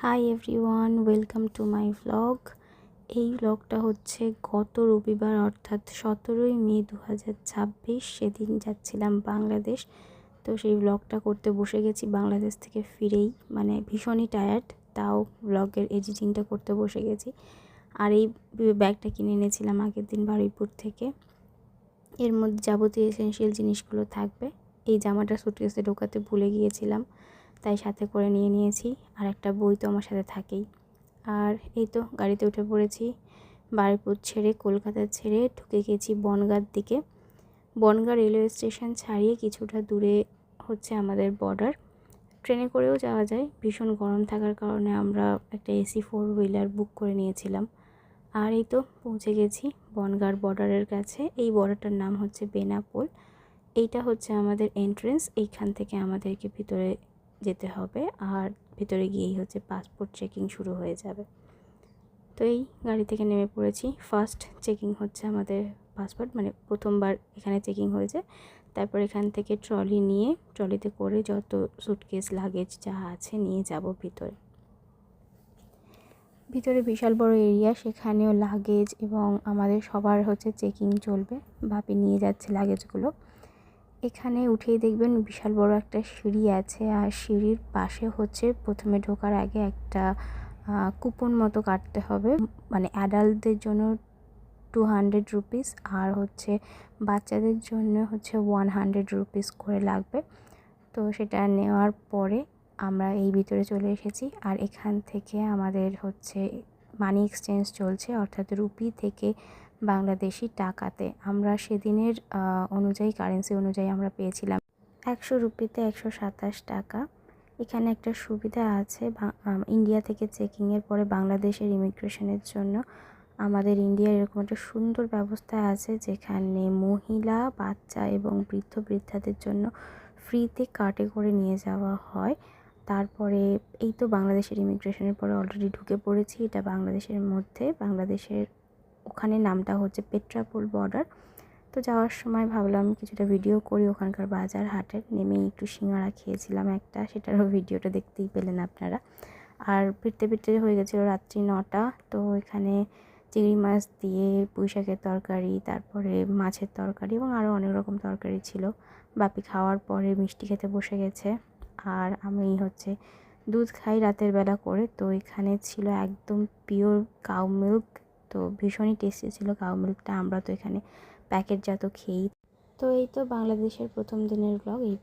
Hi everyone, welcome to my vlog. এই ভ্লগটা হচ্ছে গত রবিবার অর্থাৎ 17ই মে 2026 সেদিন যাচ্ছিলাম বাংলাদেশ। তো সেই ভ্লগটা করতে বসে গেছি বাংলাদেশ থেকে ফিরেই, মানে ভীষণই টায়ার্ড, তাও ভ্লগের এডিটিংটা করতে বসে গেছি। আর এই ব্যাগটা কিনে এনেছিলাম আগের দিন বারুইপুর থেকে। এর মধ্যে যাবতীয় এসেনশিয়াল জিনিসগুলো থাকবে। এই জামাটা সুটকেসে ঢোকাতে ভুলে গিয়েছিলাম, তাই সাথে করে নিয়ে নিয়েছি। আর একটা বই তো আমার সাথে থাকেই। আর এই তো গাড়িতে উঠে পড়েছি। বারুইপুর ছেড়ে, কলকাতা ছেড়ে ঢুকে গেছি বনগাঁর দিকে। বনগাঁ রেলওয়ে স্টেশন ছাড়িয়ে কিছুটা দূরে হচ্ছে আমাদের বর্ডার। ট্রেনে করেও যাওয়া যায়, ভীষণ গরম থাকার কারণে আমরা একটা এসি 4 হুইলার বুক করে নিয়েছিলাম। আর এই তো পৌঁছে গেছি বনগাঁর বর্ডারের কাছে। এই বর্ডারটার নাম হচ্ছে বেনাপোল। এইটা হচ্ছে আমাদের এন্ট্রেন্স। এইখান থেকে আমাদেরকে ভিতরে যেতে হবে, আর ভিতরে গিয়েই হচ্ছে পাসপোর্ট চেকিং শুরু হয়ে যাবে। তো এই গাড়ি থেকে নেমে পড়েছি। ফার্স্ট চেকিং হচ্ছে আমাদের পাসপোর্ট, মানে প্রথমবার এখানে চেকিং হয়েছে। তারপর এখান থেকে ট্রলি নিয়ে, ট্রলিতে করে যত সুটকেস লাগেজ যা আছে নিয়ে যাব ভিতরে। ভিতরে বিশাল বড় এরিয়া, সেখানেও লাগেজ এবং আমাদের সবার হচ্ছে চেকিং চলবে। বাপি নিয়ে যাচ্ছে লাগেজগুলো। এখানে উঠেই দেখবেন বিশাল বড় একটা সিঁড়ি আছে, আর সিঁড়ির পাশে হচ্ছে প্রথমে ঢোকার আগে একটা কুপন মতো কাটতে হবে। মানে অ্যাডাল্টদের জন্য 200 রুপিস, আর হচ্ছে বাচ্চাদের জন্য হচ্ছে 100 রুপিস করে লাগবে। তো সেটা নেওয়ার পরে আমরা এই ভিতরে চলে এসেছি। আর এখান থেকে আমাদের হচ্ছে মানি এক্সচেঞ্জ চলছে, অর্থাৎ রুপি থেকে বাংলাদেশি টাকাতে। আমরা সেদিনের অনুযায়ী, কারেন্সি অনুযায়ী আমরা পেয়েছিলাম 100 রুপিতে 127 টাকা। এখানে একটা সুবিধা আছে, ইন্ডিয়া থেকে চেকিংয়ের পরে বাংলাদেশের ইমিগ্রেশনের জন্য আমাদের ইন্ডিয়ার এরকম একটা সুন্দর ব্যবস্থা আছে, যেখানে মহিলা, বাচ্চা এবং বৃদ্ধ বৃদ্ধাদের জন্য ফ্রিতে কার্টে করে নিয়ে যাওয়া হয়। তারপরে এই তো বাংলাদেশের ইমিগ্রেশনের পরে অলরেডি ঢুকে পড়েছি। এটা বাংলাদেশের মধ্যে, বাংলাদেশের ওখানে নামটা হচ্ছে পেট্রাপোল বর্ডার। তো যাওয়ার সময় ভাবলাম কিছুটা ভিডিও করি ওখানকার বাজার হাটের। নেমেই একটু সিঙ্গারা খেয়েছিলাম একটা, সেটারও ভিডিওটা দেখতেই পেলেন আপনারা। আর ফিরতে ফিরতে হয়ে গেছিলো রাত্রি 9টা। তো এখানে চিংড়ি মাছ দিয়ে পুঁই শাকের তরকারি, তারপরে মাছের তরকারি এবং আরও অনেক রকম তরকারি ছিল। বাপি খাওয়ার পরে মিষ্টি খেতে বসে গেছে। আর আমি হচ্ছে দুধ খাই রাতের বেলা করে। তো এখানে ছিল একদম পিওর কাউ মিল্ক, তো ভীষণই টেস্টি ছিল কাউ মিল্কটা। আমরা তো এখানে প্যাকেটজাত খেয়েই। তো এই তো বাংলাদেশের প্রথম দিনের ব্লগ এই।